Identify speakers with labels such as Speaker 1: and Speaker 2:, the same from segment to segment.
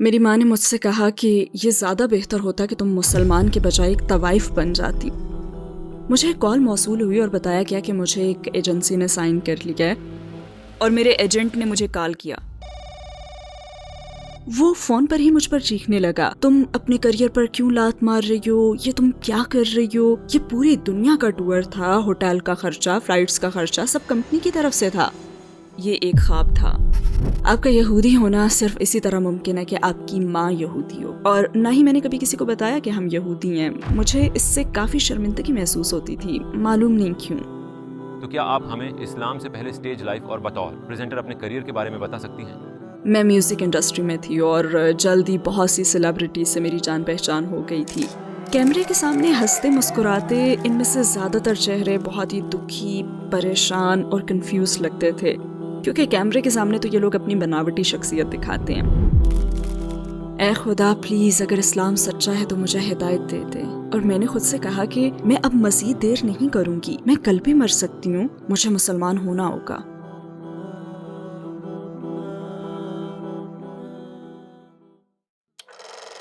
Speaker 1: میری ماں نے مجھ سے کہا کہ یہ زیادہ بہتر ہوتا کہ تم مسلمان کے بجائے ایک طوائف بن جاتی۔ مجھے ایک کال موصول ہوئی اور بتایا گیا کہ مجھے ایک ایجنسی نے سائن کر لیا ہے اور میرے ایجنٹ نے مجھے کال کیا۔ وہ فون پر ہی مجھ پر چیخنے لگا، تم اپنے کریئر پر کیوں لات مار رہی ہو؟ یہ تم کیا کر رہی ہو؟ یہ پوری دنیا کا ٹور تھا، ہوٹل کا خرچہ، فلائٹس کا خرچہ سب کمپنی کی طرف سے تھا۔ یہ ایک خواب تھا۔ آپ کا یہودی ہونا صرف اسی طرح ممکن ہے کہ آپ کی ماں یہودی ہو، اور نہ ہی میں نے کبھی کسی کو بتایا کہ ہم یہودی ہیں۔ مجھے اس سے کافی شرمندگی محسوس ہوتی تھی، معلوم نہیں کیوں۔
Speaker 2: تو کیا آپ ہمیں اسلام سے پہلے اسٹیج لائف اور بطور پریزنٹر اپنے کریئر کے بارے میں بتا سکتی ہیں؟
Speaker 1: میں میوزک انڈسٹری میں تھی اور جلد ہی بہت سی سیلیبریٹی سے میری جان پہچان ہو گئی تھی۔ کیمرے کے سامنے ہنستے مسکراتے ان میں سے زیادہ تر چہرے بہت ہی دکھی، پریشان اور کنفیوز لگتے تھے، کیونکہ کیمرے کے سامنے تو یہ لوگ اپنی بناوٹی شخصیت دکھاتے ہیں۔ اے خدا پلیز اگر اسلام سچا ہے تو مجھے ہدایت دے دے۔ اور میں نے خود سے کہا کہ میں اب مزید دیر نہیں کروں گی، میں کل بھی مر سکتی ہوں، مجھے مسلمان ہونا ہوگا۔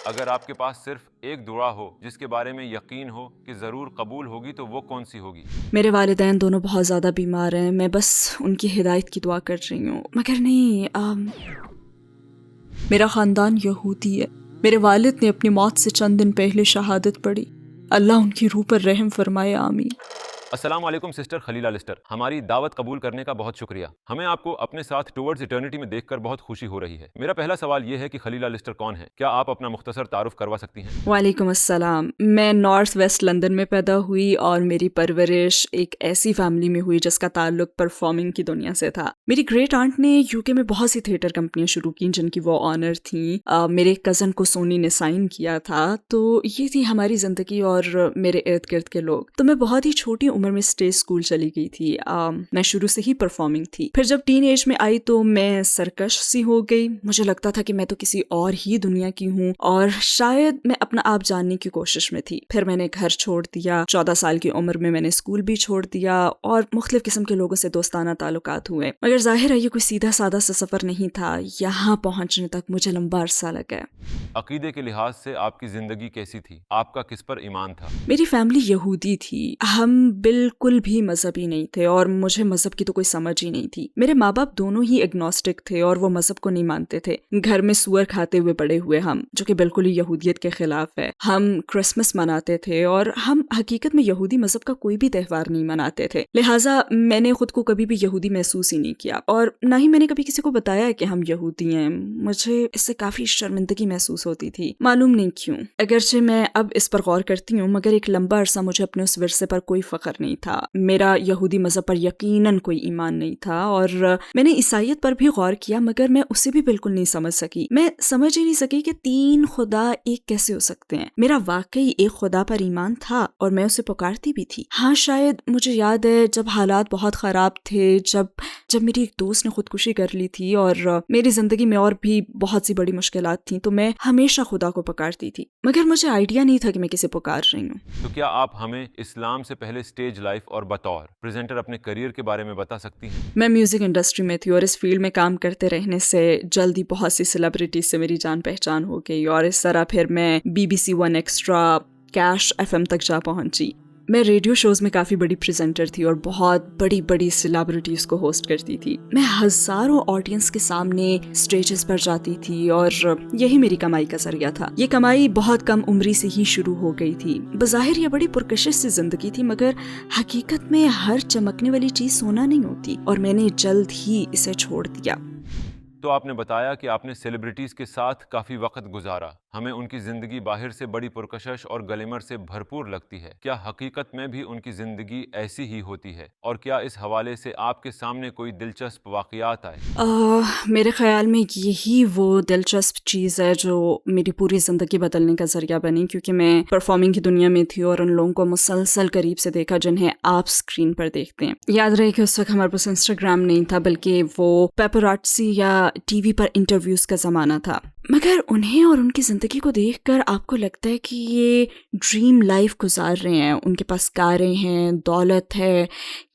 Speaker 2: اگر آپ کے پاس صرف ایک دعا ہو جس کے بارے میں یقین ہو کہ ضرور قبول ہوگی تو وہ کون سی ہوگی؟
Speaker 1: میرے والدین دونوں بہت زیادہ بیمار ہیں، میں بس ان کی ہدایت کی دعا کر رہی ہوں۔ مگر نہیں، میرا خاندان یہودی ہے۔ میرے والد نے اپنی موت سے چند دن پہلے شہادت پڑھی، اللہ ان کی روح پر رحم فرمائے، آمین۔
Speaker 2: السلام علیکم سسٹر خلیلہ لسٹر، ہماری دعوت قبول کرنے کا بہت شکریہ۔ ہمیں آپ کو اپنے ساتھ ٹورڈز ایٹرنیٹی میں دیکھ کر بہت خوشی ہو رہی ہے۔ میرا پہلا سوال یہ ہے کہ خلیلہ لسٹر کون ہے؟ کیا آپ اپنا مختصر تعارف کروا سکتی ہیں؟
Speaker 1: وعلیکم السلام۔ میں نارتھ ویسٹ لندن میں پیدا ہوئی اور میری پرورش ایک ایسی فیملی میں ہوئی جس کا تعلق پرفارمنگ کی دنیا سے تھا۔ میری گریٹ آنٹ نے یو کے میں بہت سی تھیٹر کمپنیاں شروع کی جن کی وہ آنر تھیں۔ میرے کزن کو سونی نے سائن کیا تھا۔ تو یہ تھی ہماری زندگی اور میرے ارد گرد کے لوگ۔ تو میں بہت ہی چھوٹی عمر میں اسٹیج اسکول چلی گئی تھی۔ میں شروع سے ہی پرفارمنگ تھی۔ پھر جب ٹین ایج میں آئی تو میں سرکش سی ہو گئی۔ مجھے لگتا تھا کہ میں تو کسی اور ہی دنیا کی ہوں اور شاید میں اپنا آپ جاننے کی کوشش میں تھی۔ پھر میں نے گھر چھوڑ دیا، 14 سال کی عمر میں نے اسکول بھی چھوڑ دیا اور مختلف قسم کے لوگوں سے دوستانہ تعلقات ہوئے۔ مگر ظاہر ہے یہ کوئی سیدھا سادہ سا سفر نہیں تھا، یہاں پہنچنے تک مجھے لمبا عرصہ لگا۔
Speaker 2: عقیدے کے لحاظ سے آپ کی زندگی کیسی تھی؟ آپ کا کس پر ایمان تھا؟
Speaker 1: میری فیملی یہودی تھی، ہم بالکل بھی مذہبی نہیں تھے اور مجھے مذہب کی تو کوئی سمجھ ہی نہیں تھی۔ میرے ماں باپ دونوں ہی اگنوسٹک تھے اور وہ مذہب کو نہیں مانتے تھے۔ گھر میں سور کھاتے ہوئے بڑے ہوئے ہم، جو کہ بالکل ہی یہودیت کے خلاف ہے۔ ہم کرسمس مناتے تھے اور ہم حقیقت میں یہودی مذہب کا کوئی بھی تہوار نہیں مناتے تھے، لہٰذا میں نے خود کو کبھی بھی یہودی محسوس ہی نہیں کیا اور نہ ہی میں نے کبھی کسی کو بتایا کہ ہم یہودی ہیں۔ مجھے اس سے کافی شرمندگی محسوس ہوتی تھی، معلوم نہیں کیوں۔ اگرچہ میں اب اس پر غور کرتی ہوں مگر ایک لمبا عرصہ مجھے اپنے اس ورثے پر کوئی فخر نہیں تھا۔ میرا یہودی مذہب پر یقیناً کوئی ایمان نہیں تھا اور میں نے عیسائیت پر بھی غور کیا مگر میں اسے بھی بالکل نہیں سمجھ سکی۔ میں سمجھ ہی نہیں سکی کہ 3 خدا ایک کیسے ہو سکتے ہیں۔ میرا واقعی ایک خدا پر ایمان تھا اور میں اسے پکارتی بھی تھی۔ ہاں شاید مجھے یاد ہے جب حالات بہت خراب تھے، جب میری ایک دوست نے خودکشی کر لی تھی اور میری زندگی میں اور بھی بہت سی بڑی مشکلات تھیں، تو میں ہمیشہ خدا کو پکارتی تھی مگر مجھے آئیڈیا نہیں تھا کہ میں کسے پکار رہی ہوں۔
Speaker 2: تو کیا آپ ہمیں اسلام سے پہلے اسٹیج لائف اور بطور پریزنٹر اپنے کریئر کے بارے میں بتا سکتی ہیں؟
Speaker 1: میں میوزک انڈسٹری میں تھی اور اس فیلڈ میں کام کرتے رہنے سے جلدی بہت سی سیلیبریٹیز سے میری جان پہچان ہو گئی اور اس طرح پھر میں BBC 1 ایکسٹرا، کیش FM تک جا پہنچی۔ میں ریڈیو شوز میں کافی بڑی پریزنٹر تھی اور بہت بڑی بڑی سیلیبریٹیز کو ہوسٹ کرتی تھی۔ میں ہزاروں آڈینس کے سامنے اسٹیجز پر جاتی تھی اور یہی میری کمائی کا ذریعہ تھا۔ یہ کمائی بہت کم عمری سے ہی شروع ہو گئی تھی۔ بظاہر یہ بڑی پرکشش سی زندگی تھی مگر حقیقت میں ہر چمکنے والی چیز سونا نہیں ہوتی اور میں نے جلد ہی اسے چھوڑ دیا۔
Speaker 2: تو آپ نے بتایا کہ آپ نے سیلیبریٹیز کے ساتھ کافی وقت گزارا، ہمیں ان کی زندگی باہر سے بڑی پرکشش اور گلیمر سے بھرپور لگتی ہے، کیا حقیقت میں بھی ان کی زندگی ایسی ہی ہوتی ہے؟ اور کیا اس حوالے سے آپ کے سامنے کوئی دلچسپ واقعات آئے؟
Speaker 1: میرے خیال میں یہی وہ دلچسپ چیز ہے جو میری پوری زندگی بدلنے کا ذریعہ بنی، کیونکہ میں پرفارمنگ کی دنیا میں تھی اور ان لوگوں کو مسلسل قریب سے دیکھا جنہیں آپ اسکرین پر دیکھتے ہیں۔ یاد رہے کہ اس وقت ہمارے پاس انسٹاگرام نہیں تھا بلکہ وہ پیپراٹسی یا ٹی وی پر انٹرویوز کا زمانہ تھا، مگر انہیں اور ان کی زندگی کو دیکھ کر آپ کو لگتا ہے کہ یہ ڈریم لائف گزار رہے ہیں، ان کے پاس کاریں ہیں، دولت ہے،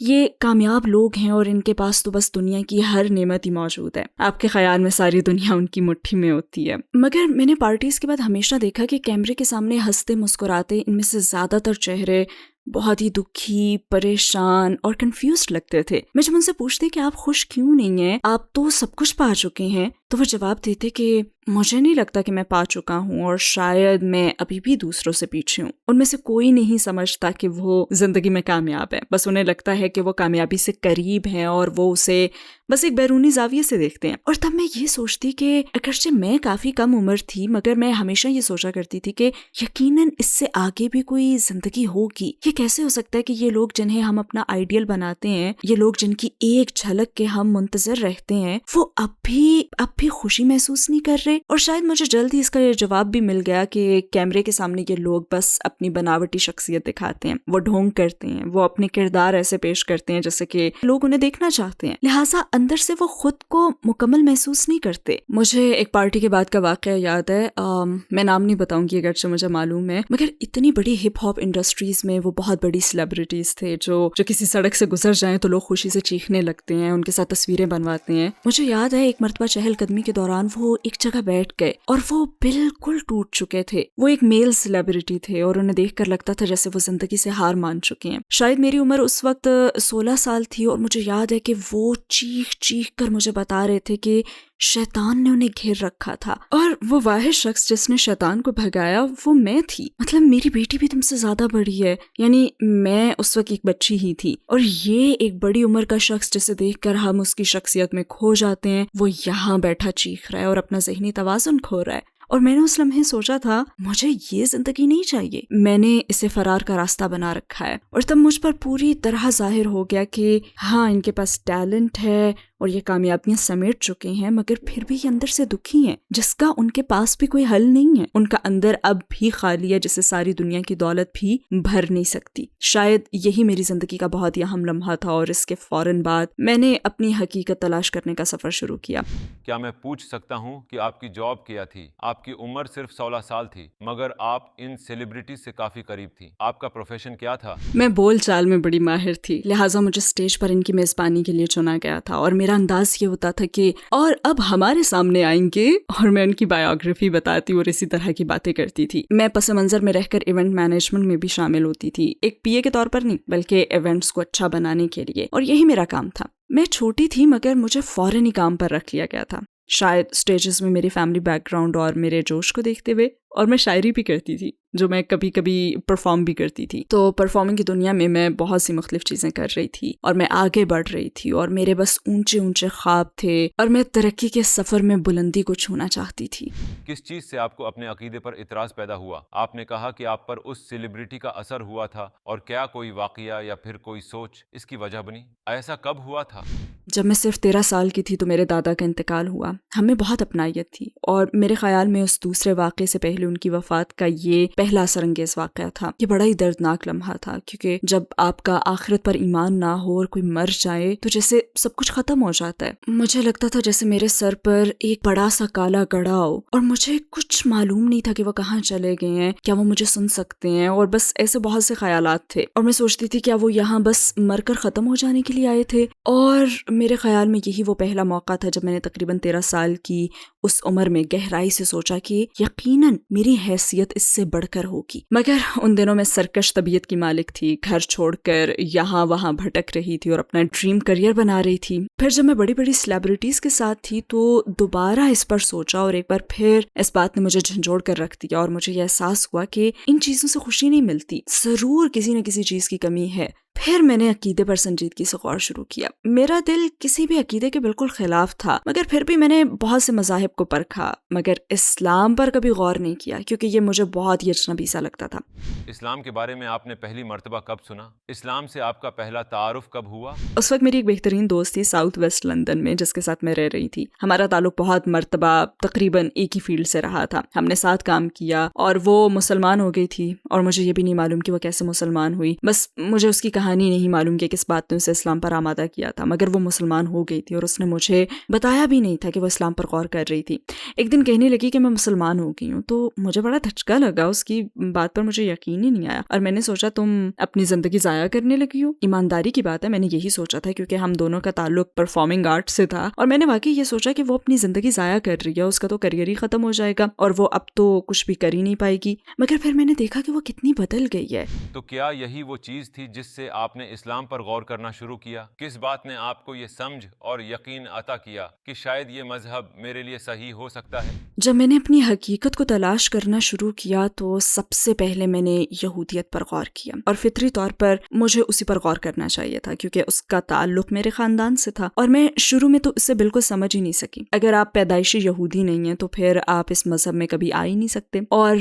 Speaker 1: یہ کامیاب لوگ ہیں اور ان کے پاس تو بس دنیا کی ہر نعمت ہی موجود ہے۔ آپ کے خیال میں ساری دنیا ان کی مٹھی میں ہوتی ہے۔ مگر میں نے پارٹیز کے بعد ہمیشہ دیکھا کہ کیمرے کے سامنے ہنستے مسکراتے ان میں سے زیادہ تر چہرے بہت ہی دکھی، پریشان اور کنفیوزڈ لگتے تھے۔ میں جب ان سے پوچھتی کہ آپ خوش کیوں نہیں ہیں، آپ تو سب کچھ پا چکے ہیں، تو وہ جواب دیتے کہ مجھے نہیں لگتا کہ میں پا چکا ہوں اور شاید میں ابھی بھی دوسروں سے پیچھے ہوں۔ ان میں سے کوئی نہیں سمجھتا کہ وہ زندگی میں کامیاب ہے، بس انہیں لگتا ہے کہ وہ کامیابی سے قریب ہیں اور وہ اسے بس ایک بیرونی زاویے سے دیکھتے ہیں۔ اور تب میں یہ سوچتی کہ اگرچہ میں کافی کم عمر تھی، مگر میں ہمیشہ یہ سوچا کرتی تھی کہ یقیناً اس سے آگے بھی کوئی زندگی ہوگی۔ یہ کیسے ہو سکتا ہے کہ یہ لوگ جنہیں ہم اپنا آئیڈیل بناتے ہیں، یہ لوگ جن کی ایک جھلک کے ہم منتظر رہتے ہیں، وہ اب بھی خوشی محسوس نہیں کر رہے؟ اور شاید مجھے جلد ہی اس کا یہ جواب بھی مل گیا کہ کیمرے کے سامنے یہ لوگ بس اپنی بناوٹی شخصیت دکھاتے ہیں، وہ ڈھونگ کرتے ہیں، وہ اپنے کردار ایسے پیش کرتے ہیں جیسے کہ لوگ انہیں دیکھنا چاہتے ہیں، لہٰذا اندر سے وہ خود کو مکمل محسوس نہیں کرتے۔ مجھے ایک پارٹی کے بعد کا واقعہ یاد ہے، میں نام نہیں بتاؤں گی اگرچہ مجھے معلوم ہے، مگر اتنی بڑی ہپ ہاپ انڈسٹریز میں وہ بہت بڑی سیلیبریٹیز تھے جو کسی سڑک سے گزر جائیں تو لوگ خوشی سے چیخنے لگتے ہیں، ان کے ساتھ تصویریں بنواتے ہیں۔ مجھے یاد ہے ایک مرتبہ چہل قدمی کے دوران وہ ایک جگہ بیٹھ گئے اور وہ بالکل ٹوٹ چکے تھے۔ وہ ایک میل سیلیبریٹی تھے اور انہیں دیکھ کر لگتا تھا جیسے وہ زندگی سے ہار مان چکے ہیں۔ شاید میری عمر اس وقت 16 سال تھی اور مجھے یاد ہے کہ وہ چیخ کر مجھے بتا رہے تھے کہ شیطان نے انہیں گھیر رکھا تھا، اور وہ واحد شخص جس نے شیطان کو بھگایا وہ میں تھی۔ مطلب میری بیٹی بھی تم سے زیادہ بڑی ہے، یعنی میں اس وقت ایک بچی ہی تھی، اور یہ ایک بڑی عمر کا شخص جسے دیکھ کر ہم اس کی شخصیت میں کھو جاتے ہیں، وہ یہاں بیٹھا چیخ رہا ہے اور اپنا ذہنی توازن کھو رہا ہے۔ اور میں نے اس لمحے سوچا تھا مجھے یہ زندگی نہیں چاہیے، میں نے اسے فرار کا راستہ بنا رکھا ہے۔ اور تب مجھ پر پوری طرح ظاہر ہو گیا کہ ہاں ان کے پاس ٹیلنٹ ہے اور یہ کامیابیاں سمیٹ چکے ہیں، مگر پھر بھی یہ اندر سے دکھی ہیں، جس کا ان کے پاس بھی کوئی حل نہیں ہے۔ ان کا اندر اب بھی خالی ہے جسے ساری دنیا کی دولت بھی بھر نہیں سکتی۔ شاید یہی میری زندگی کا بہت ہی اہم لمحہ تھا، اور اس کے فوراً بعد میں نے اپنی حقیقت تلاش کرنے کا سفر شروع کیا۔
Speaker 2: کیا میں پوچھ سکتا ہوں کہ آپ کی جاب کیا تھی؟ آپ کی عمر صرف 16 سال تھی، مگر آپ ان سیلیبریٹیز سے کافی قریب تھی۔ آپ کا پروفیشن کیا تھا؟
Speaker 1: میں بول چال میں بڑی ماہر تھی، لہٰذا مجھے اسٹیج پر ان کی میزبانی کے لیے چنا گیا تھا، اور میرا انداز یہ ہوتا تھا کہ اور اب ہمارے سامنے آئیں گے، اور میں ان کی بایوگرافی بتاتی اور اسی طرح کی باتیں کرتی تھی۔ میں پس منظر میں رہ کر ایونٹ مینجمنٹ میں بھی شامل ہوتی تھی، ایک پی اے کے طور پر نہیں بلکہ ایونٹس کو اچھا بنانے کے لیے، اور یہی میرا کام تھا۔ میں چھوٹی تھی مگر مجھے فوراً ہی کام پر رکھ لیا گیا تھا، شاید اسٹیجز میں میری فیملی بیک گراؤنڈ اور میرے جوش کو دیکھتے ہوئے، اور میں شاعری بھی کرتی تھی جو میں کبھی کبھی پرفارم بھی کرتی تھی۔ تو پرفارمنگ کی دنیا میں بہت سی مختلف چیزیں کر رہی تھی اور میں آگے بڑھ رہی تھی، اور میرے بس اونچے اونچے خواب تھے اور میں ترقی کے سفر میں بلندی کو چھونا چاہتی تھی۔
Speaker 2: کس چیز سے آپ کو اپنے عقیدے پر اعتراض پیدا ہوا؟ آپ نے کہا کہ آپ پر اس سیلیبریٹی کا اثر ہوا تھا، اور کیا کوئی واقعہ یا پھر کوئی سوچ اس کی وجہ بنی؟ ایسا کب ہوا تھا؟
Speaker 1: جب میں صرف 13 سال کی تھی تو میرے دادا کا انتقال ہوا۔ ہمیں بہت اپنائیت تھی، اور میرے خیال میں اس دوسرے واقعے سے پہلے ان کی وفات کا یہ پہلا اثر انگیز واقعہ تھا۔ یہ بڑا ہی دردناک لمحہ تھا، کیونکہ جب آپ کا آخرت پر ایمان نہ ہو اور کوئی مر جائے تو جیسے سب کچھ ختم ہو جاتا ہے۔ مجھے لگتا تھا جیسے میرے سر پر ایک بڑا سا کالا گڑھا ہو، اور مجھے کچھ معلوم نہیں تھا کہ وہ کہاں چلے گئے ہیں، کیا وہ مجھے سن سکتے ہیں، اور بس ایسے بہت سے خیالات تھے، اور میں سوچتی تھی کیا وہ یہاں بس مر کر ختم ہو جانے کے لیے آئے تھے۔ اور میرے خیال میں یہی وہ پہلا موقع تھا جب میں نے تقریباً 13 سال کی اس عمر میں گہرائی سے سوچا کہ یقیناً میری حیثیت اس سے بڑھ کر ہوگی۔ مگر ان دنوں میں سرکش طبیعت کی مالک تھی، گھر چھوڑ کر یہاں وہاں بھٹک رہی تھی اور اپنا ڈریم کریئر بنا رہی تھی۔ پھر جب میں بڑی بڑی سیلیبریٹیز کے ساتھ تھی تو دوبارہ اس پر سوچا، اور ایک بار پھر اس بات نے مجھے جھنجھوڑ کر رکھ دیا، اور مجھے یہ احساس ہوا کہ ان چیزوں سے خوشی نہیں ملتی، ضرور کسی نہ کسی چیز کی کمی ہے۔ پھر میں نے عقیدے پر سنجیدگی سے غور شروع کیا۔ میرا دل کسی بھی عقیدے کے بالکل خلاف تھا، مگر پھر بھی میں نے بہت سے مذاہب کو پرکھا، مگر اسلام پر کبھی غور نہیں کیا، کیونکہ یہ مجھے بہت ہی اجنبی سا لگتا تھا۔
Speaker 2: اسلام کے بارے میں آپ نے پہلی مرتبہ کب سنا؟ اسلام سے آپ کا پہلا تعارف کب ہوا؟
Speaker 1: اس وقت میری ایک بہترین دوست تھی ساؤتھ ویسٹ لندن میں، جس کے ساتھ میں رہ رہی تھی۔ ہمارا تعلق بہت مرتبہ تقریباً ایک ہی فیلڈ سے رہا تھا، ہم نے ساتھ کام کیا، اور وہ مسلمان ہو گئی تھی، اور مجھے یہ بھی نہیں معلوم کہ وہ کیسے مسلمان ہوئی، بس مجھے اس کی کہانی نہیں معلوم کہ کس بات نے اسے اسلام پر آمادہ کیا تھا، مگر وہ مسلمان ہو گئی تھی اور اس نے مجھے بتایا بھی نہیں تھا کہ وہ اسلام پر غور کر رہی تھی۔ ایک دن کہنے لگی کہ میں مسلمان ہو گئی ہوں، تو مجھے بڑا دھچکا لگا، اس کی بات پر مجھے یقین ہی نہیں آیا، اور میں نے سوچا تم اپنی زندگی ضائع کرنے لگی ہو۔ ایمانداری کی بات ہے، میں نے یہی سوچا تھا کیونکہ ہم دونوں کا تعلق پرفارمنگ آرٹ سے تھا، اور میں نے واقعی یہ سوچا کہ وہ اپنی زندگی ضائع کر رہی ہے، اس کا تو کریئر ہی ختم ہو جائے گا اور وہ اب تو کچھ بھی کر ہی نہیں پائے گی۔ مگر پھر میں نے دیکھا کہ وہ کتنی بدل گئی ہے۔
Speaker 2: تو کیا یہی وہ چیز تھی جس سے آپ نے اسلام پر غور کرنا شروع کیا؟ کس بات نے آپ کو یہ سمجھ اور یقین عطا کیا کہ شاید یہ مذہب میرے لیے صحیح ہو سکتا ہے؟
Speaker 1: جب میں نے اپنی حقیقت کو تلاش کرنا شروع کیا تو سب سے پہلے میں نے یہودیت پر غور کیا، اور فطری طور پر مجھے اسی پر غور کرنا چاہیے تھا کیونکہ اس کا تعلق میرے خاندان سے تھا، اور میں شروع میں تو اسے بالکل سمجھ ہی نہیں سکی۔ اگر آپ پیدائشی یہودی نہیں ہیں تو پھر آپ اس مذہب میں کبھی آ ہی نہیں سکتے۔ اور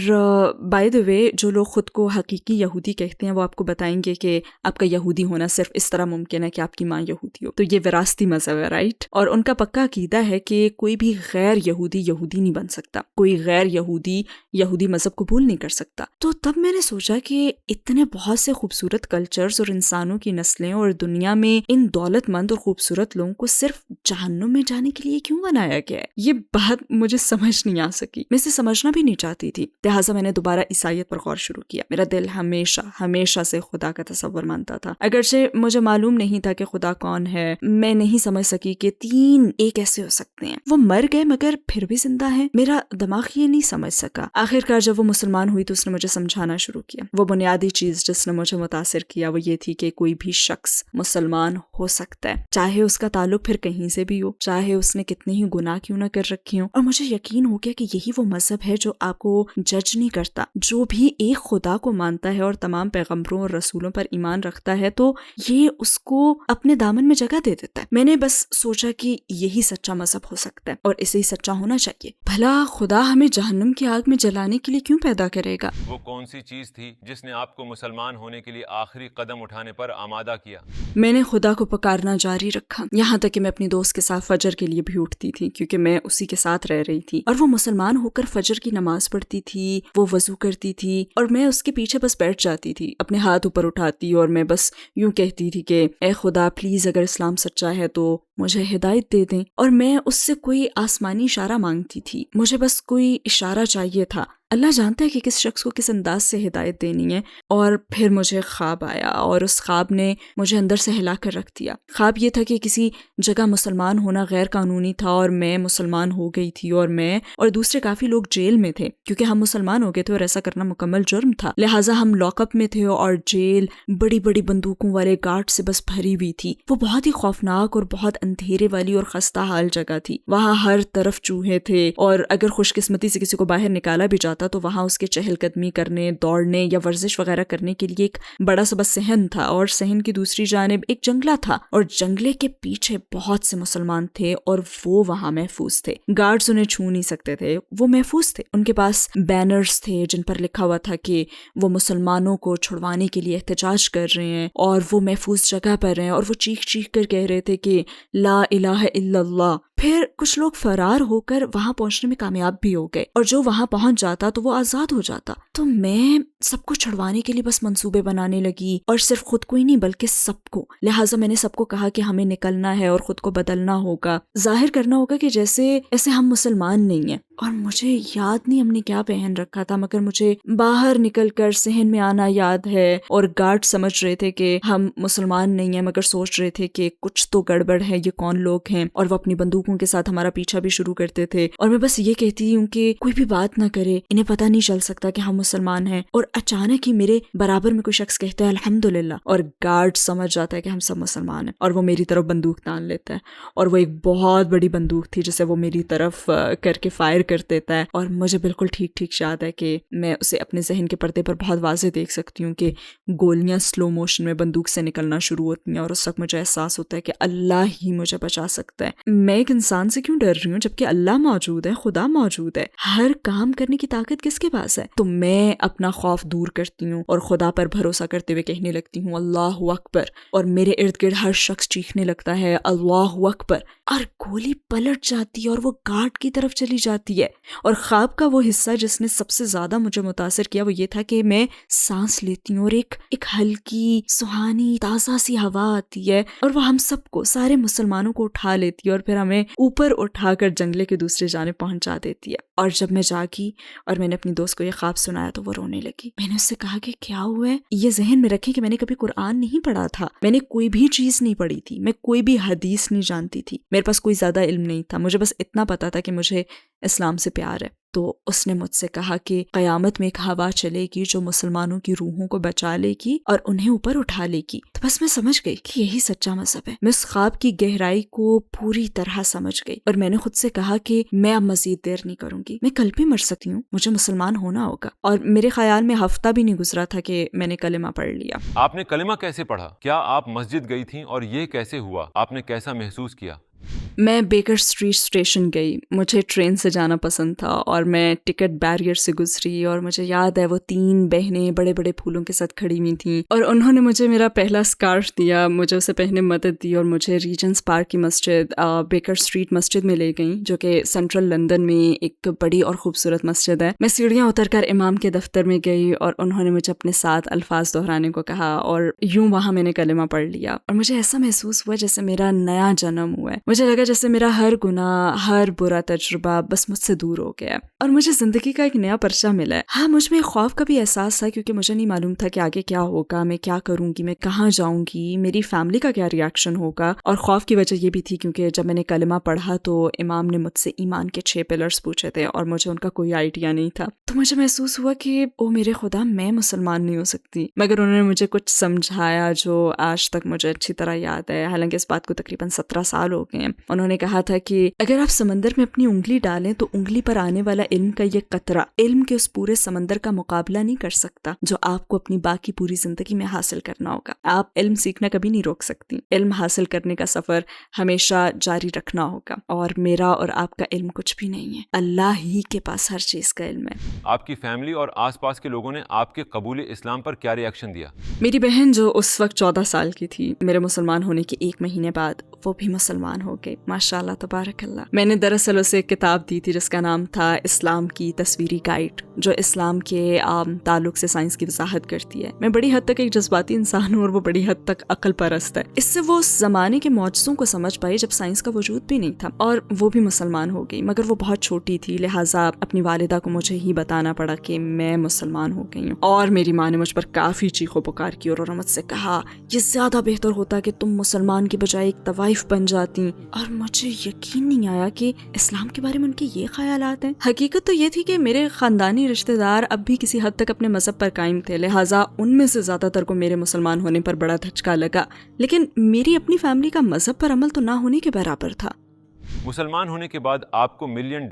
Speaker 1: بائی دی وے، جو لوگ خود کو حقیقی یہودی کہتے ہیں وہ آپ کو بتائیں گے کہ آپ کا یہودی ہونا صرف اس طرح ممکن ہے کہ آپ کی ماں یہودی ہو، تو یہ وراثتی مذہب ہے، رائٹ؟ اور ان کا پکا عقیدہ ہے کہ کوئی بھی غیر یہودی یہودی نہیں بن سکتا، کوئی غیر یہودی یہودی مذہب قبول نہیں کر سکتا۔ تو تب میں نے سوچا کہ اتنے بہت سے خوبصورت کلچرز اور انسانوں کی نسلیں اور دنیا میں ان دولت مند اور خوبصورت لوگوں کو صرف جہنم میں جانے کے لیے کیوں بنایا گیا ہے؟ یہ بات مجھے سمجھ نہیں آ سکی، میں اسے سمجھنا بھی نہیں چاہتی تھی۔ لہٰذا میں نے دوبارہ عیسائیت پر غور شروع کیا۔ میرا دل ہمیشہ سے خدا کا تصور مانتا تھا، اگرچہ مجھے معلوم نہیں تھا کہ خدا کون ہے۔ میں نہیں سمجھ سکی کہ تین ایک ایسے ہو سکتے ہیں، وہ مر گئے مگر پھر بھی زندہ ہیں۔ میرا دماغ یہ نہیں سمجھ سکا۔ آخرکار جب وہ مسلمان ہوئی تو اس نے مجھے سمجھانا شروع کیا۔ وہ بنیادی چیز جس نے مجھے متاثر کیا وہ یہ تھی کہ کوئی بھی شخص مسلمان ہو سکتا ہے، چاہے اس کا تعلق پھر کہیں سے بھی ہو، چاہے اس نے کتنے ہی گناہ کیوں نہ کر رکھے ہوں۔ اور مجھے یقین ہو گیا کہ یہی وہ مذہب ہے جو آپ کو جج نہیں کرتا، جو بھی ایک خدا کو مانتا ہے اور تمام پیغمبروں اور رسولوں پر ایمان رکھتا ہے تو یہ اس کو اپنے دامن میں جگہ دے دیتا ہے۔ میں نے بس سوچا کہ یہی سچا مذہب ہو سکتا ہے اور اسے ہی سچا ہونا چاہیے۔ بھلا خدا ہمیں جہنم کی آگ میں جلانے کے لیے کیوں پیدا کرے گا؟
Speaker 2: وہ کون سی چیز تھی جس نے آپ کو مسلمان ہونے کے لیے آخری قدم اٹھانے پر آمادہ کیا؟
Speaker 1: میں نے خدا کو پکارنا جاری رکھا، یہاں تک کہ میں اپنی دوست کے ساتھ فجر کے لیے بھی اٹھتی تھی کیونکہ میں اسی کے ساتھ رہ رہی تھی، اور وہ مسلمان ہو کر فجر کی نماز پڑھتی تھی، وہ وضو کرتی تھی اور میں اس کے پیچھے بس بیٹھ جاتی تھی، اپنے ہاتھ اوپر اٹھاتی اور میں بس یوں کہتی تھی کہ اے خدا پلیز اگر اسلام سچا ہے تو مجھے ہدایت دے دیں، اور میں اس سے کوئی آسمانی اشارہ مانگتی تھی، مجھے بس کوئی اشارہ چاہیے تھا۔ اللہ جانتا ہے کہ کس شخص کو کس انداز سے ہدایت دینی ہے۔ اور پھر مجھے خواب آیا اور اس خواب نے مجھے اندر سے ہلا کر رکھ دیا۔ خواب یہ تھا کہ کسی جگہ مسلمان ہونا غیر قانونی تھا اور میں مسلمان ہو گئی تھی، اور میں اور دوسرے کافی لوگ جیل میں تھے کیونکہ ہم مسلمان ہو گئے تھے اور ایسا کرنا مکمل جرم تھا، لہٰذا ہم لاک اپ میں تھے اور جیل بڑی بڑی بندوقوں والے گارڈ سے بس بھری ہوئی تھی۔ وہ بہت ہی خوفناک اور بہت اندھیرے والی اور خستہ حال جگہ تھی، وہاں ہر طرف چوہے تھے، اور اگر خوش قسمتی سے کسی کو باہر نکالا بھی جاتا تو وہاں اس کے چہل قدمی کرنے، دوڑنے یا ورزش وغیرہ کرنے کے لیے ایک بڑا سا بس صحن تھا، اور صحن کی دوسری جانب ایک جنگلہ تھا، اور جنگلے کے پیچھے بہت سے مسلمان تھے اور وہ وہاں محفوظ تھے۔ گارڈز انہیں چھو نہیں سکتے تھے، وہ محفوظ تھے۔ ان کے پاس بینرز تھے جن پر لکھا ہوا تھا کہ وہ مسلمانوں کو چھڑوانے کے لیے احتجاج کر رہے ہیں اور وہ محفوظ جگہ پر ہیں، اور وہ چیخ چیخ کر کہہ رہے تھے کہ لا الہ الا اللہ۔ پھر کچھ لوگ فرار ہو کر وہاں پہنچنے میں کامیاب بھی ہو گئے، اور جو وہاں پہنچ جاتا تو وہ آزاد ہو جاتا۔ تو میں سب کو چھڑوانے کے لیے بس منصوبے بنانے لگی، اور صرف خود کو ہی نہیں بلکہ سب کو۔ لہٰذا میں نے سب کو کہا کہ ہمیں نکلنا ہے اور خود کو بدلنا ہوگا، ظاہر کرنا ہوگا کہ جیسے ایسے ہم مسلمان نہیں ہیں۔ اور مجھے یاد نہیں ہم نے کیا پہن رکھا تھا، مگر مجھے باہر نکل کر صحن میں آنا یاد ہے، اور گارڈ سمجھ رہے تھے کہ ہم مسلمان نہیں ہیں مگر سوچ رہے تھے کہ کچھ تو گڑبڑ ہے، یہ کون لوگ ہیں، اور وہ اپنی بندوقوں کے ساتھ ہمارا پیچھا بھی شروع کرتے تھے۔ اور میں بس یہ کہتی ہوں کہ کوئی بھی بات نہ کرے، انہیں پتہ نہیں چل سکتا کہ ہم مسلمان ہیں۔ اور اچانک ہی میرے برابر میں کوئی شخص کہتا ہے الحمدللہ، اور گارڈ سمجھ جاتا ہے کہ ہم سب مسلمان ہیں، اور وہ میری طرف بندوق تان لیتا ہے، اور وہ ایک بہت بڑی بندوق تھی جسے وہ میری طرف کر کے فائر کر دیتا ہے، اور مجھے بالکل ٹھیک ٹھیک یاد ہے کہ میں اسے اپنے ذہن کے پردے پر بہت واضح دیکھ سکتی ہوں کہ گولیاں سلو موشن میں بندوق سے نکلنا شروع ہوتی ہیں، اور اس وقت مجھے احساس ہوتا ہے کہ اللہ ہی مجھے بچا سکتا ہے۔ میں ایک انسان سے کیوں ڈر رہی ہوں جبکہ اللہ موجود ہے، خدا موجود ہے، ہر کام کرنے کی طاقت کس کے پاس ہے؟ تو میں اپنا خوف دور کرتی ہوں اور خدا پر بھروسہ کرتے ہوئے کہنے لگتی ہوں اللہ اکبر، اور میرے ارد گرد ہر شخص چیخنے لگتا ہے اللہ اکبر، اور گولی پلٹ جاتی ہے اور وہ گارڈ کی طرف چلی جاتی ہے۔ ہے. اور خواب کا وہ حصہ جس نے سب سے زیادہ مجھے متاثر کیا وہ یہ تھا کہ میں سانس لیتی ہوں اور ایک ہلکی سہانی تازہ سی ہوا آتی ہے اور وہ ہم سب کو, سارے مسلمانوں کو اٹھا لیتی ہے اور پھر ہمیں اوپر اٹھا کر جنگلے کے دوسرے جانب پہنچا دیتی ہے. اور جب میں جاگی اور میں نے اپنی دوست کو یہ خواب سنایا تو وہ رونے لگی. میں نے اس سے کہا کہ کیا ہوا ہے؟ یہ ذہن میں رکھیں کہ میں نے کبھی قرآن نہیں پڑھا تھا, میں نے کوئی بھی چیز نہیں پڑھی تھی, میں کوئی بھی حدیث نہیں جانتی تھی, میرے پاس کوئی زیادہ علم نہیں تھا, مجھے بس اتنا پتا تھا کہ مجھے اسلام سے پیار ہے. تو اس نے مجھ سے کہا کہ قیامت میں ایک ہوا چلے گی جو مسلمانوں کی روحوں کو بچا لے گی اور انہیں اوپر اٹھا لے گی. تو بس میں سمجھ گئی کہ یہی سچا مذہب ہے. میں اس خواب کی گہرائی کو پوری طرح سمجھ گئی اور میں نے خود سے کہا کہ میں اب مزید دیر نہیں کروں گی, میں کل بھی مر سکتی ہوں, مجھے مسلمان ہونا ہوگا. اور میرے خیال میں ہفتہ بھی نہیں گزرا تھا کہ میں نے کلمہ پڑھ لیا.
Speaker 2: آپ نے کلمہ کیسے پڑھا؟ کیا آپ مسجد گئی تھیں اور یہ کیسے ہوا؟ آپ نے کیسا محسوس کیا؟
Speaker 1: میں بیکر اسٹریٹ اسٹیشن گئی. مجھے ٹرین سے جانا پسند تھا اور میں ٹکٹ بیریئر سے گزری اور مجھے یاد ہے وہ 3 بہنیں بڑے بڑے پھولوں کے ساتھ کھڑی ہوئی تھیں اور انہوں نے مجھے میرا پہلا اسکارف دیا, مجھے اسے پہننے مدد دی اور مجھے ریجنس پارک کی مسجد, بیکر اسٹریٹ مسجد میں لے گئیں جو کہ سینٹرل لندن میں ایک بڑی اور خوبصورت مسجد ہے. میں سیڑھیاں اتر کر امام کے دفتر میں گئی اور انہوں نے مجھے اپنے ساتھ الفاظ دہرانے کو کہا اور یوں وہاں میں نے کلمہ پڑھ لیا اور مجھے ایسا محسوس ہوا جیسے میرا نیا جنم ہوا ہے. مجھے لگا جیسے میرا ہر گناہ, ہر برا تجربہ بس مجھ سے دور ہو گیا اور مجھے زندگی کا ایک نیا پرچہ ملا ہے. ہاں, مجھ میں خوف کا بھی احساس تھا کیونکہ مجھے نہیں معلوم تھا کہ آگے کیا ہوگا, میں کیا کروں گی, میں کہاں جاؤں گی, میری فیملی کا کیا ریاکشن ہوگا. اور خوف کی وجہ یہ بھی تھی کیونکہ جب میں نے کلمہ پڑھا تو امام نے مجھ سے ایمان کے 6 پلرز پوچھے تھے اور مجھے ان کا کوئی آئیڈیا نہیں تھا. تو مجھے محسوس ہوا کہ او میرے خدا, میں مسلمان نہیں ہو سکتی. مگر انہوں نے مجھے کچھ سمجھایا جو آج تک مجھے اچھی طرح یاد ہے, حالانکہ اس بات کو تقریباً 17 سال ہو گئے ہیں. انہوں نے کہا تھا کہ اگر آپ سمندر میں اپنی انگلی ڈالیں تو انگلی پر آنے والا علم کا یہ قطرہ علم کے اس پورے سمندر کا مقابلہ نہیں کر سکتا جو آپ کو اپنی باقی پوری زندگی میں حاصل کرنا ہوگا. آپ علم سیکھنا کبھی نہیں روک سکتی, علم حاصل کرنے کا سفر ہمیشہ جاری رکھنا ہوگا. اور میرا اور آپ کا علم کچھ بھی نہیں ہے, اللہ ہی کے پاس ہر چیز کا علم ہے.
Speaker 2: آپ کی فیملی اور آس پاس کے لوگوں نے آپ کے قبول اسلام پر کیا ری ایکشن دیا؟
Speaker 1: میری بہن جو اس وقت 14 سال کی تھی, میرے مسلمان ہونے کے 1 مہینے بعد وہ بھی مسلمان ہو گئی. ماشاء اللہ تبارک اللہ. میں نے دراصل اسے ایک کتاب دی تھی جس کا نام تھا اسلام کی تصویری گائیڈ, جو اسلام کے تعلق سے سائنس کی وضاحت کرتی ہے. میں بڑی حد تک ایک جذباتی انسان ہوں اور وہ بڑی حد تک عقل پرست ہے. اس سے وہ اس زمانے کے معجزوں کو سمجھ پائی جب سائنس کا وجود بھی نہیں تھا, اور وہ بھی مسلمان ہو گئی. مگر وہ بہت چھوٹی تھی, لہٰذا اپنی والدہ کو مجھے ہی بتانا پڑا کہ میں مسلمان ہو گئی ہوں. اور میری ماں نے مجھ پر کافی چیخ و پکار کی اور مجھ سے کہا یہ زیادہ بہتر ہوتا کہ تم مسلمان کی بجائے ایک طوائف بن جاتی. اور مجھے یقین نہیں آیا کہ اسلام کے بارے میں ان کے یہ خیالات ہیں. حقیقت تو یہ تھی کہ میرے خاندانی رشتہ دار اب بھی کسی حد تک اپنے مذہب پر قائم تھے, لہٰذا ان میں سے زیادہ تر کو میرے مسلمان ہونے پر بڑا دھچکا لگا, لیکن میری اپنی فیملی کا مذہب پر عمل تو نہ ہونے کے برابر تھا.
Speaker 2: مسلمان ہونے کے بعد آپ کو $1 ملین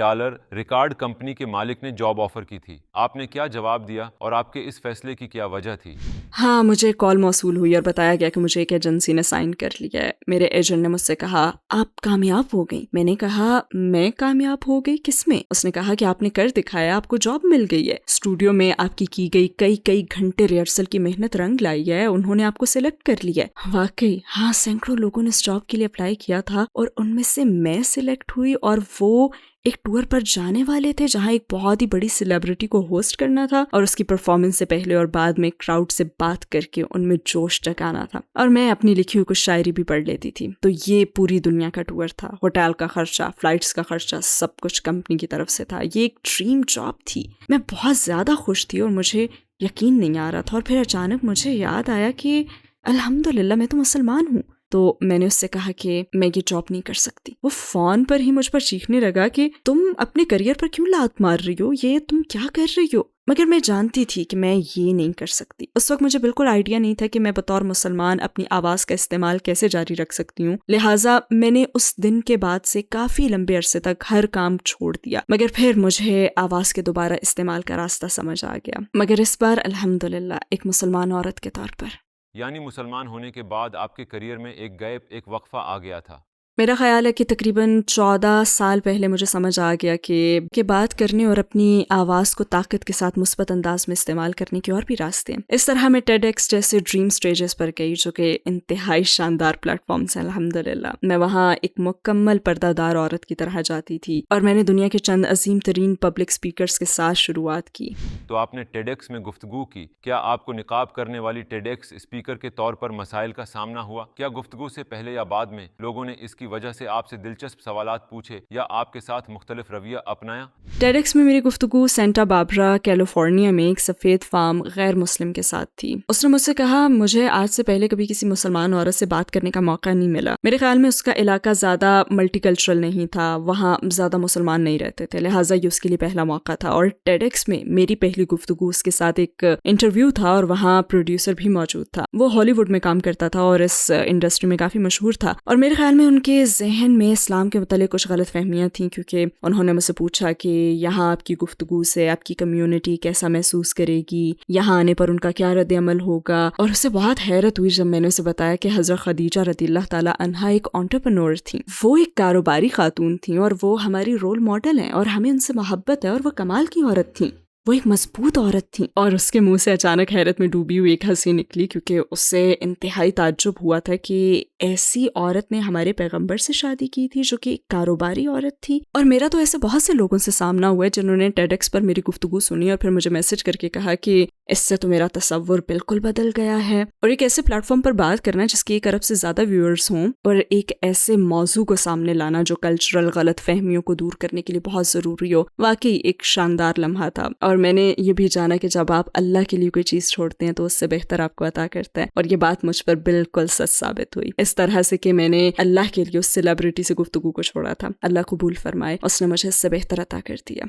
Speaker 2: ریکارڈ کمپنی کے مالک نے جاب آفر کی تھی. آپ نے کیا جواب دیا اور آپ کے اس فیصلے کی کیا وجہ تھی؟
Speaker 1: ہاں, مجھے کال موصول ہوئی اور بتایا گیا کہ مجھے ایک ایجنسی نے سائن کر لیا ہے. میرے ایجنٹ نے مجھ سے کہا آپ کامیاب ہو گئی. میں نے کہا میں کامیاب ہو گئی کس میں؟ اس نے کہا کہ آپ نے کر دکھایا, آپ کو جاب مل گئی ہے. اسٹوڈیو میں آپ کی گئی کئی گھنٹے ریہرسل کی محنت رنگ لائی ہے, انہوں نے آپ کو سلیکٹ کر لیا ہے. واقعی ہاں, سینکڑوں لوگوں نے اس جاب کے لیے اپلائی کیا تھا اور ان میں سے میں سلیکٹ ہوئی, اور وہ ایک ٹور پر جانے والے تھے جہاں ایک بہت ہی بڑی سیلیبریٹی کو ہوسٹ کرنا تھا اور اس کی پرفارمنس سے پہلے اور بعد میں کراؤڈ سے بات کر کے ان میں جوش جگانا تھا. اور میں اپنی لکھی ہوئی کچھ شاعری بھی پڑھ لیتی تھی. تو یہ پوری دنیا کا ٹور تھا, ہوٹل کا خرچہ, فلائٹس کا خرچہ, سب کچھ کمپنی کی طرف سے تھا. یہ ایک ڈریم جاب تھی. میں بہت زیادہ خوش تھی اور مجھے یقین نہیں آ رہا تھا. اور پھر اچانک مجھے یاد آیا کہ الحمدللہ میں تو مسلمان ہوں. تو میں نے اس سے کہا کہ میں یہ جاب نہیں کر سکتی. وہ فون پر ہی مجھ پر چیخنے لگا کہ تم اپنے کریئر پر کیوں لات مار رہی ہو, یہ تم کیا کر رہی ہو. مگر میں جانتی تھی کہ میں یہ نہیں کر سکتی. اس وقت مجھے بالکل آئیڈیا نہیں تھا کہ میں بطور مسلمان اپنی آواز کا استعمال کیسے جاری رکھ سکتی ہوں. لہٰذا میں نے اس دن کے بعد سے کافی لمبے عرصے تک ہر کام چھوڑ دیا. مگر پھر مجھے آواز کے دوبارہ استعمال کا راستہ سمجھ آ گیا, مگر اس بار الحمدللہ ایک مسلمان عورت کے طور پر.
Speaker 2: یعنی مسلمان ہونے کے بعد آپ کے کریئر میں ایک گیپ, ایک وقفہ آ گیا تھا.
Speaker 1: میرا خیال ہے کہ تقریباً 14 سال پہلے مجھے سمجھ آ گیا کہ بات کرنے اور اپنی آواز کو طاقت کے ساتھ مثبت انداز میں استعمال کرنے کے اور بھی راستے ہیں۔ اس طرح میں ٹیڈ ایکس جیسے ڈریم سٹیجز پر گئی جو کہ انتہائی شاندار پلیٹ فارمز ہیں الحمدللہ۔ میں وہاں ایک مکمل پردہ دار عورت کی طرح جاتی تھی اور میں نے دنیا کے چند عظیم ترین پبلک اسپیکرز کے ساتھ شروعات کی۔
Speaker 2: تو آپ نے ٹیڈ ایکس میں گفتگو کی، کیا آپ کو نقاب کرنے والی ٹیڈ ایکس اسپیکر کے طور پر مسائل کا سامنا ہوا؟ کیا گفتگو سے پہلے یا بعد میں لوگوں نے اس کی وجہ سے آپ سے دلچسپ سوالات پوچھے یا آپ کے ساتھ مختلف رویہ اپنایا؟
Speaker 1: ٹیڈ ایکس میں میری گفتگو سینٹا باربرا کیلیفورنیا میں ایک سفید فام غیر مسلم کے ساتھ تھی۔ اس نے مجھ سے کہا مجھے آج سے پہلے کبھی کسی مسلمان عورت سے بات کرنے کا موقع نہیں ملا۔ میرے خیال میں اس کا علاقہ زیادہ ملٹی کلچرل نہیں تھا، وہاں زیادہ مسلمان نہیں رہتے تھے، لہٰذا یہ اس کے لیے پہلا موقع تھا۔ اور ٹیڈ ایکس میں میری پہلی گفتگو اس کے ساتھ ایک انٹرویو تھا اور وہاں پروڈیوسر بھی موجود تھا۔ وہ ہالی ووڈ میں کام کرتا تھا اور اس انڈسٹری میں کافی مشہور تھا، اور میرے خیال میں ان کے ذہن میں اسلام کے متعلق کچھ غلط فہمیاں تھیں، کیونکہ انہوں نے مجھ سے پوچھا کہ یہاں آپ کی گفتگو سے آپ کی کمیونٹی کیسا محسوس کرے گی، یہاں آنے پر ان کا کیا رد عمل ہوگا۔ اور اسے بہت حیرت ہوئی جب میں نے اسے بتایا کہ حضرت خدیجہ رضی اللہ تعالیٰ عنہا ایک انٹرپرینور تھیں، وہ ایک کاروباری خاتون تھیں اور وہ ہماری رول ماڈل ہیں اور ہمیں ان سے محبت ہے، اور وہ کمال کی عورت تھیں، وہ ایک مضبوط عورت تھیں۔ اور اس کے منہ سے اچانک حیرت میں ڈوبی ہوئی ایک ہنسی نکلی، کیونکہ اس سے انتہائی تعجب ہوا تھا کہ ایسی عورت نے ہمارے پیغمبر سے شادی کی تھی جو کہ ایک کاروباری عورت تھی۔ اور میرا تو ایسے بہت سے لوگوں سے سامنا ہوا ہے جنہوں نے ٹیڈ ایکس پر میری گفتگو سنی اور پھر مجھے میسج کر کے کہا کہ اس سے تو میرا تصور بالکل بدل گیا ہے۔ اور ایک ایسے پلیٹ فارم پر بات کرنا جس کی 1 ارب سے زیادہ ویورز ہوں، اور ایک ایسے موضوع کو سامنے لانا جو کلچرل غلط فہمیوں کو دور کرنے کے لیے بہت ضروری ہو، واقعی ایک شاندار لمحہ تھا۔ اور میں نے یہ بھی جانا کہ جب آپ اللہ کے لیے کوئی چیز چھوڑتے ہیں تو اس سے بہتر آپ کو عطا کرتا ہے، اور یہ بات مجھ پر بالکل سچ ثابت ہوئی، اس طرح سے کہ میں نے اللہ کے لیے اس سیلیبریٹی سے گفتگو کو چھوڑا تھا۔ اللہ قبول فرمائے، اس نے مجھے اس سے بہتر عطا کر دیا۔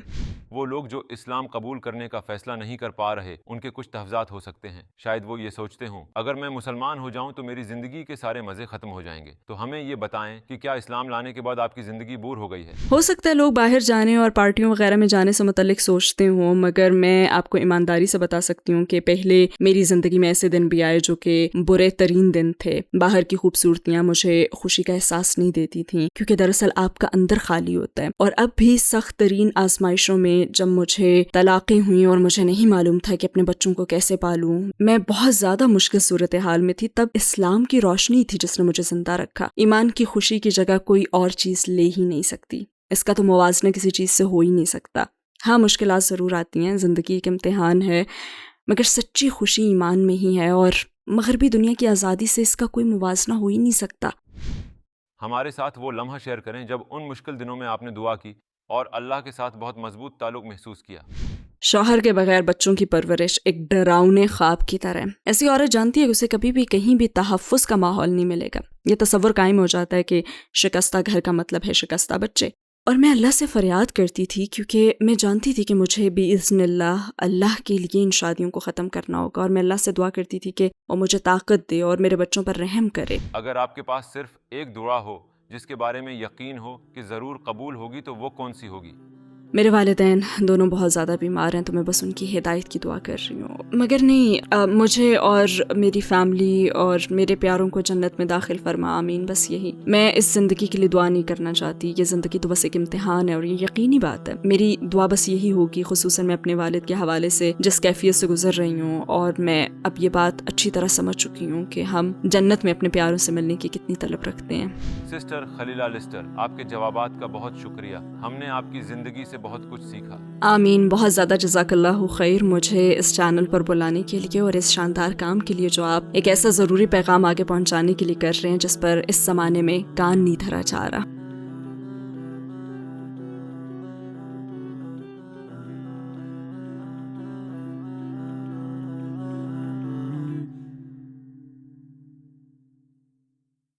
Speaker 2: وہ لوگ جو اسلام قبول کرنے کا فیصلہ نہیں کر پا رہے، ان کے کچھ تحفظات ہو سکتے ہیں۔ شاید وہ یہ سوچتے ہوں اگر میں مسلمان ہو جاؤں تو میری زندگی کے سارے مزے ختم ہو جائیں گے۔ تو ہمیں یہ بتائیں کہ کیا اسلام لانے کے بعد آپ کی زندگی بور ہو گئی ہے؟
Speaker 1: ہو سکتا ہے لوگ باہر جانے اور پارٹیوں وغیرہ میں جانے سے متعلق سوچتے ہوں، مگر میں آپ کو ایمانداری سے بتا سکتی ہوں کہ پہلے میری زندگی میں ایسے دن بھی آئے جو کہ برے ترین دن تھے۔ باہر کی خوبصورتیاں مجھے خوشی کا احساس نہیں دیتی تھیں، کیونکہ دراصل آپ کا اندر خالی ہوتا ہے۔ اور اب بھی سخت ترین آزمائشوں میں جب مجھے طلاقیں ہوئیں اور مجھے نہیں معلوم تھا کہ اپنے بچوں کو کیسے پالوں، میں بہت زیادہ مشکل صورتحال میں تھی، تب اسلام کی روشنی تھی جس نے مجھے زندہ رکھا۔ ایمان کی خوشی کی جگہ کوئی اور چیز لے ہی نہیں سکتی، اس کا تو موازنہ کسی چیز سے ہو ہی نہیں سکتا۔ ہاں مشکلات ضرور آتی ہیں، زندگی ایک امتحان ہے، مگر سچی خوشی ایمان میں ہی ہے، اور مغربی دنیا کی آزادی سے اس کا کوئی موازنہ ہو ہی نہیں سکتا۔
Speaker 2: ہمارے ساتھ وہ لمحہ شیئر کریں جب ان مشکل دنوں میں آپ نے دعا کی اور اللہ کے ساتھ بہت مضبوط تعلق محسوس کیا۔
Speaker 1: شوہر کے بغیر بچوں کی پرورش ایک ڈراؤنے خواب کی طرح ہے۔ ایسی عورت جانتی ہے کہ اسے کبھی بھی کہیں بھی تحفظ کا ماحول نہیں ملے گا۔ یہ تصور قائم ہو جاتا ہے کہ شکستہ گھر کا مطلب ہے شکستہ بچے۔ اور میں اللہ سے فریاد کرتی تھی کیونکہ میں جانتی تھی کہ مجھے باذن اللہ کے لیے ان شادیوں کو ختم کرنا ہوگا، اور میں اللہ سے دعا کرتی تھی کہ وہ مجھے طاقت دے اور میرے بچوں پر رحم کرے۔
Speaker 2: اگر آپ کے پاس صرف ایک دعا ہو جس کے بارے میں یقین ہو کہ ضرور قبول ہوگی تو وہ کون سی ہوگی؟
Speaker 1: میرے والدین دونوں بہت زیادہ بیمار ہیں، تو میں بس ان کی ہدایت کی دعا کر رہی ہوں، مگر نہیں، مجھے اور میری فیملی اور میرے پیاروں کو جنت میں داخل فرما، آمین۔ بس یہی، میں اس زندگی کے لیے دعا نہیں کرنا چاہتی، یہ زندگی تو بس ایک امتحان ہے اور یہ یقینی بات ہے۔ میری دعا بس یہی ہوگی، خصوصاً میں اپنے والد کے حوالے سے جس کیفیت سے گزر رہی ہوں، اور میں اب یہ بات اچھی طرح سمجھ چکی ہوں کہ ہم جنت میں اپنے پیاروں سے ملنے کی کتنی طلب رکھتے ہیں۔
Speaker 2: سسٹر خلیلہ لسٹر، آپ کے جوابات کا بہت شکریہ، ہم نے آپ کی زندگی سے بہت کچھ سیکھا۔
Speaker 1: آمین، بہت زیادہ جزاک اللہ خیر مجھے اس چینل پر بلانے کے لیے اور اس شاندار کام کے لیے جو آپ ایک ایسا ضروری پیغام آگے پہنچانے کے لیے کر رہے ہیں جس پر اس زمانے میں کان نہیں دھرا جا رہا۔